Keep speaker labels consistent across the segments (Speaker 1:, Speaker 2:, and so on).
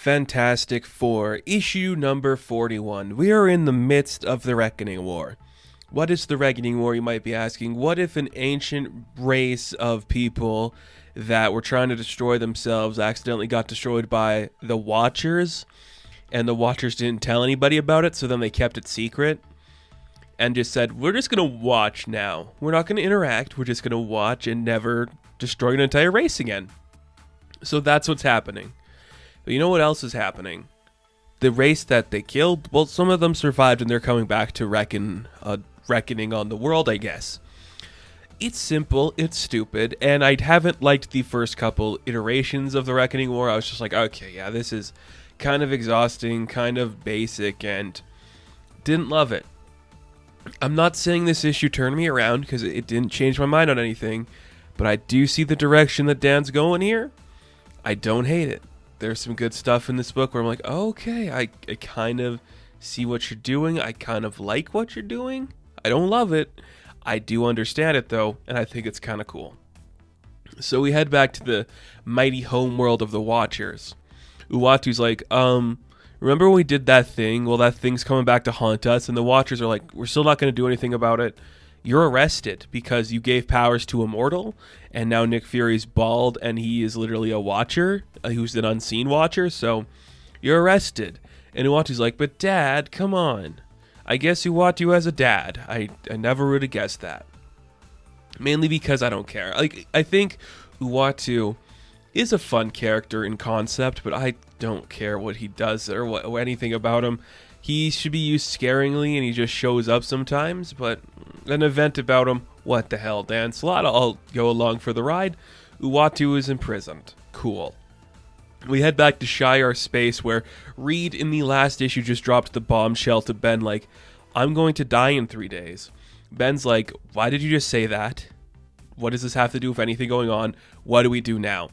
Speaker 1: Fantastic Four, issue number 41. We are in the midst of the Reckoning War. What is the Reckoning War, you might be asking? What if an ancient race of people that were trying to destroy themselves accidentally got destroyed by the Watchers, and the Watchers didn't tell anybody about it, so then they kept it secret and just said, we're just going to watch now. We're not going to interact, we're just going to watch and never destroy an entire race again. So that's what's happening. But you know what else is happening? The race that they killed, well, some of them survived and they're coming back to reckoning on the world, I guess. It's simple, it's stupid, and I haven't liked the first couple iterations of the Reckoning War. I was just like, okay, yeah, this is kind of exhausting, kind of basic, and didn't love it. I'm not saying this issue turned me around, because it didn't change my mind on anything, but I do see the direction that Dan's going here. I don't hate it. There's some good stuff in this book where I'm like, okay, I kind of see what you're doing. I kind of like what you're doing. I don't love it. I do understand it, though, and I think it's kind of cool. So we head back to the mighty homeworld of the Watchers. Uatu's like, remember when we did that thing? Well, that thing's coming back to haunt us, and the Watchers are like, we're still not going to do anything about it. You're arrested because you gave powers to a mortal, and now Nick Fury's bald, and he is literally a Watcher, who's an unseen Watcher, so you're arrested. And Uatu's like, but Dad, come on. I guess Uatu has a dad. I never would have guessed that. Mainly because I don't care. Like, I think Uatu is a fun character in concept, but I don't care what he does or anything about him. He should be used scaringly, and he just shows up sometimes, but an event about him, what the hell, Dan Slott? I'll go along for the ride. Uatu is imprisoned. Cool. We head back to Shire Space, where Reed in the last issue just dropped the bombshell to Ben, like, I'm going to die in 3 days. Ben's like, why did you just say that? What does this have to do with anything going on? What do we do now?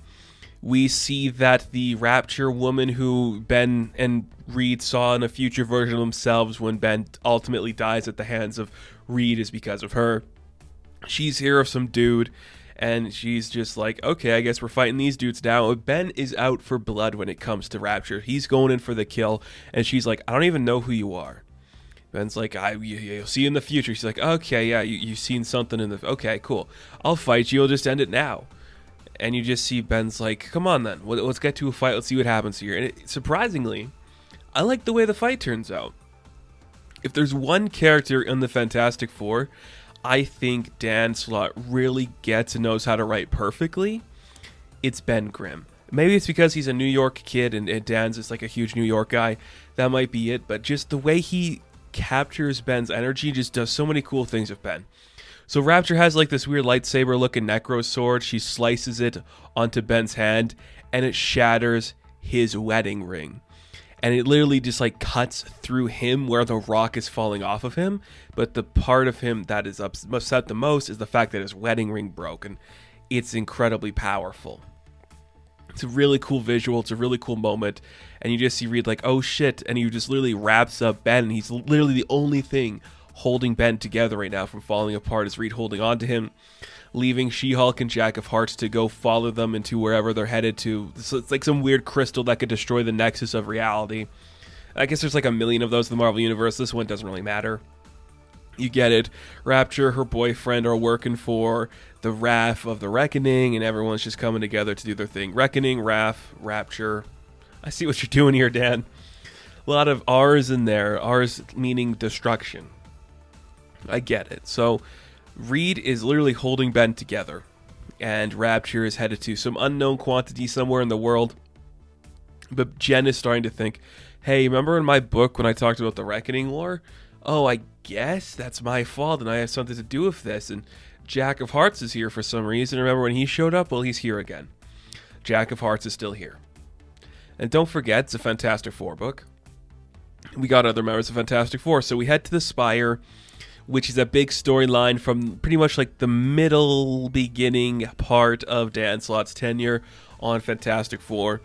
Speaker 1: We see that the Rapture woman who Ben and Reed saw in a future version of themselves when Ben ultimately dies at the hands of Reed is because of her. She's here of some dude, and she's just like, okay, I guess we're fighting these dudes now. Ben is out for blood when it comes to Rapture. He's going in for the kill, and she's like, I don't even know who you are. Ben's like, you'll see in the future. She's like, okay, yeah, you've seen something in the... Okay, cool. I'll fight you. I'll just end it now. And you just see Ben's like, come on then, let's get to a fight, let's see what happens here. And surprisingly, I like the way the fight turns out. If there's one character in the Fantastic Four I think Dan Slott really gets and knows how to write perfectly, it's Ben Grimm. Maybe it's because he's a New York kid and Dan's just like a huge New York guy. That might be it, but just the way he captures Ben's energy just does so many cool things with Ben. So Rapture has like this weird lightsaber looking necro sword. She slices it onto Ben's hand and it shatters his wedding ring. And it literally just like cuts through him where the rock is falling off of him. But the part of him that is upset the most is the fact that his wedding ring broke. And it's incredibly powerful. It's a really cool visual. It's a really cool moment. And you just see Reed like, oh shit. And he just literally wraps up Ben. And he's literally the only thing holding Ben together right now from falling apart is Reed holding on to him, leaving She-Hulk and Jack of Hearts to go follow them into wherever they're headed to. So it's like some weird crystal that could destroy the nexus of reality. I guess there's like a million of those in the Marvel Universe. This one doesn't really matter. You get it. Rapture, her boyfriend are working for the Wrath of the Reckoning, and everyone's just coming together to do their thing. Reckoning, Wrath, Rapture. I see what you're doing here, Dan. A lot of R's in there. R's meaning destruction. I get it. So Reed is literally holding Ben together, and Rapture is headed to some unknown quantity somewhere in the world. But Jen is starting to think, hey, remember in my book when I talked about the Reckoning War? Oh, I guess that's my fault and I have something to do with this. And Jack of Hearts is here for some reason. Remember when he showed up? Well, he's here again. Jack of Hearts is still here. And don't forget, it's a Fantastic Four book. We got other members of Fantastic Four. So we head to the Spire, which is a big storyline from pretty much like the middle beginning part of Dan Slott's tenure on Fantastic Four.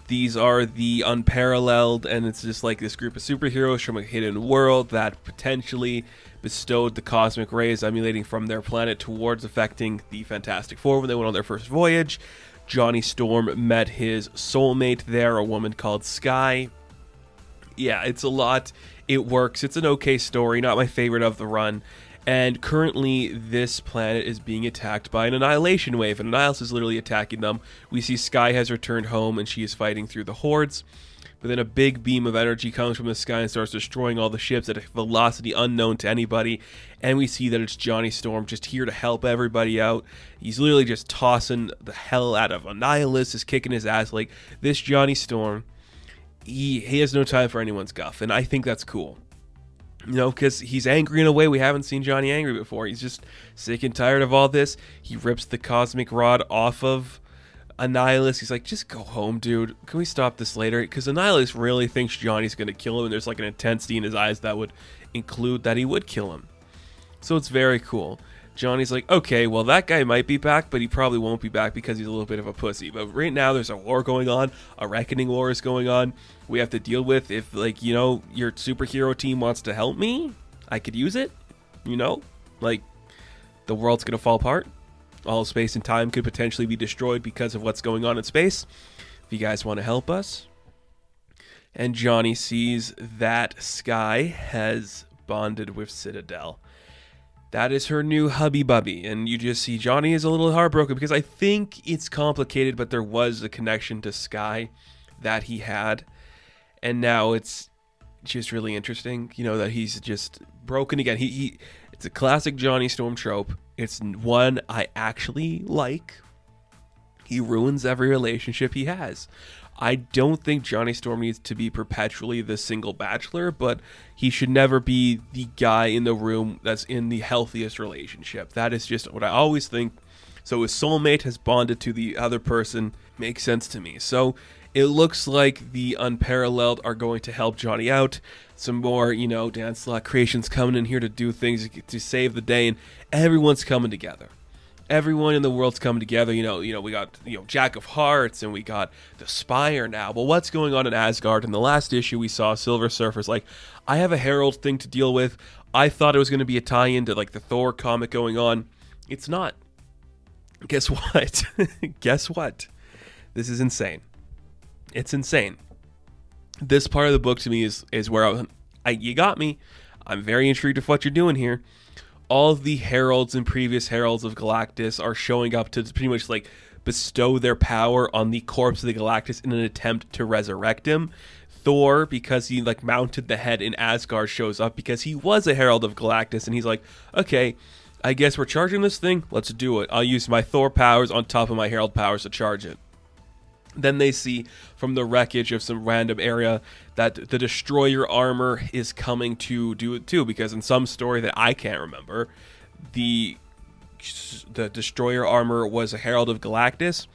Speaker 1: These are the Unparalleled, and it's just like this group of superheroes from a hidden world that potentially bestowed the cosmic rays emanating from their planet towards affecting the Fantastic Four when they went on their first voyage. Johnny Storm met his soulmate there, a woman called Skye. Yeah, it's a lot. It works. It's an okay story, not my favorite of the run. And currently, this planet is being attacked by an annihilation wave, and Annihilus is literally attacking them. We see Skye has returned home, and she is fighting through the hordes. But then a big beam of energy comes from the sky and starts destroying all the ships at a velocity unknown to anybody. And we see that it's Johnny Storm just here to help everybody out. He's literally just tossing the hell out of Annihilus, is kicking his ass. Like, this Johnny Storm, he has no time for anyone's guff, and I think that's cool. You know, because he's angry in a way we haven't seen Johnny angry before. He's just sick and tired of all this. He rips the cosmic rod off of Annihilus. He's like, just go home, dude. Can we stop this later? Because Annihilus really thinks Johnny's going to kill him, and there's like an intensity in his eyes that would include that he would kill him. So it's very cool. Johnny's like, okay, well, that guy might be back, but he probably won't be back because he's a little bit of a pussy. But right now, there's a war going on. A reckoning war is going on. We have to deal with. If, like, you know, your superhero team wants to help me, I could use it. You know? Like, the world's going to fall apart. All space and time could potentially be destroyed because of what's going on in space. If you guys want to help us. And Johnny sees that Skye has bonded with Citadel. That is her new hubby-bubby, and you just see Johnny is a little heartbroken because I think it's complicated, but there was a connection to Skye that he had, and now it's just really interesting, you know, that he's just broken again. It's a classic Johnny Storm trope. It's one I actually like. He ruins every relationship he has. I don't think Johnny Storm needs to be perpetually the single bachelor, but he should never be the guy in the room that's in the healthiest relationship. That is just what I always think. So his soulmate has bonded to the other person. Makes sense to me. So it looks like the Unparalleled are going to help Johnny out. Some more, you know, Dan Slott creations coming in here to do things to save the day, and everyone's coming together. Everyone in the world's coming together. You know, we got, you know, Jack of Hearts, and we got the Spire now. But what's going on in Asgard? In the last issue, we saw Silver Surfer's like, I have a Herald thing to deal with. I thought it was going to be a tie-in to, like, the Thor comic going on. It's not. Guess what? Guess what? This is insane. It's insane. This part of the book to me is where you got me. I'm very intrigued of what you're doing here. All of the heralds and previous heralds of Galactus are showing up to pretty much like bestow their power on the corpse of the Galactus in an attempt to resurrect him. Thor, because he like mounted the head in Asgard, shows up because he was a herald of Galactus, and he's like, okay, I guess we're charging this thing. Let's do it. I'll use my Thor powers on top of my herald powers to charge it. Then they see from the wreckage of some random area that the Destroyer armor is coming to do it too, because in some story that I can't remember, the Destroyer armor was a herald of Galactus.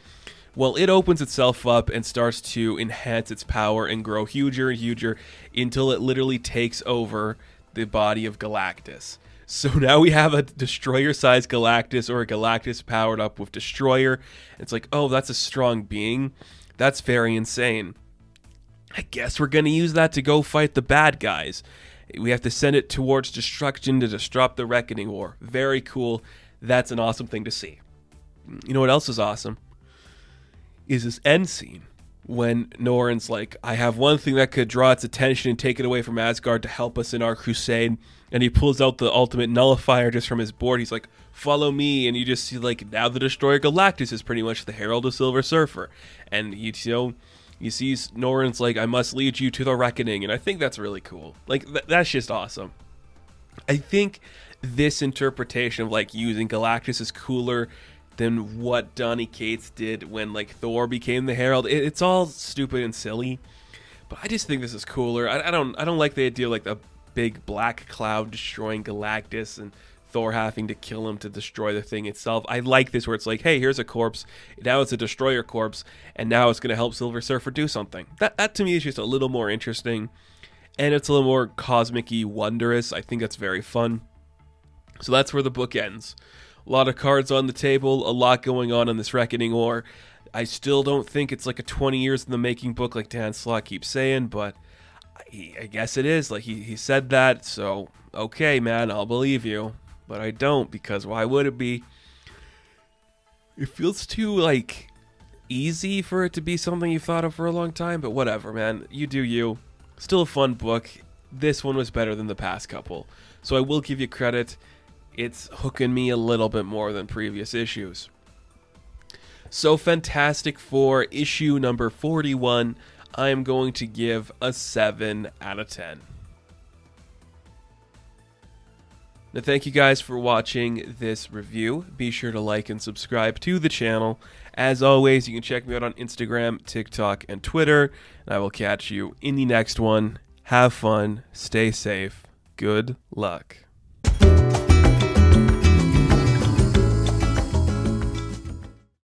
Speaker 1: Well, it opens itself up and starts to enhance its power and grow huger and huger until it literally takes over the body of Galactus. So now we have a Destroyer-sized Galactus, or a Galactus powered up with Destroyer. It's like, oh, that's a strong being. That's very insane. I guess we're going to use that to go fight the bad guys. We have to send it towards destruction to disrupt the Reckoning War. Very cool. That's an awesome thing to see. You know what else is awesome? Is this end scene. When Norrin's like, I have one thing that could draw its attention and take it away from Asgard to help us in our crusade. And he pulls out the ultimate nullifier just from his board. He's like, follow me. And you just see, like, now the Destroyer Galactus is pretty much the Herald of Silver Surfer. And, you see Norrin's like, I must lead you to the reckoning. And I think that's really cool. Like, that's just awesome. I think this interpretation of, like, using Galactus is cooler than what Donny Cates did when, like, Thor became the Herald. It's all stupid and silly, but I just think this is cooler. I don't like the idea of, like, the big black cloud destroying Galactus and Thor having to kill him to destroy the thing itself. I like this where it's like, hey, here's a corpse. Now it's a Destroyer corpse, and now it's going to help Silver Surfer do something. That to me is just a little more interesting, and it's a little more cosmic-y, wondrous. I think that's very fun. So that's where the book ends. A lot of cards on the table, a lot going on in this Reckoning War. I still don't think it's like a 20 years in the making book like Dan Slott keeps saying, but I guess it is. Like he said that, so okay, man, I'll believe you. But I don't, because why would it be? It feels too, like, easy for it to be something you thought of for a long time, but whatever, man. You do you. Still a fun book. This one was better than the past couple, so I will give you credit. It's hooking me a little bit more than previous issues. So Fantastic Four issue number 41, I am going to give a 7 out of 10. Now, thank you guys for watching this review. Be sure to like and subscribe to the channel. As always, you can check me out on Instagram, TikTok, and Twitter. And I will catch you in the next one. Have fun. Stay safe. Good luck.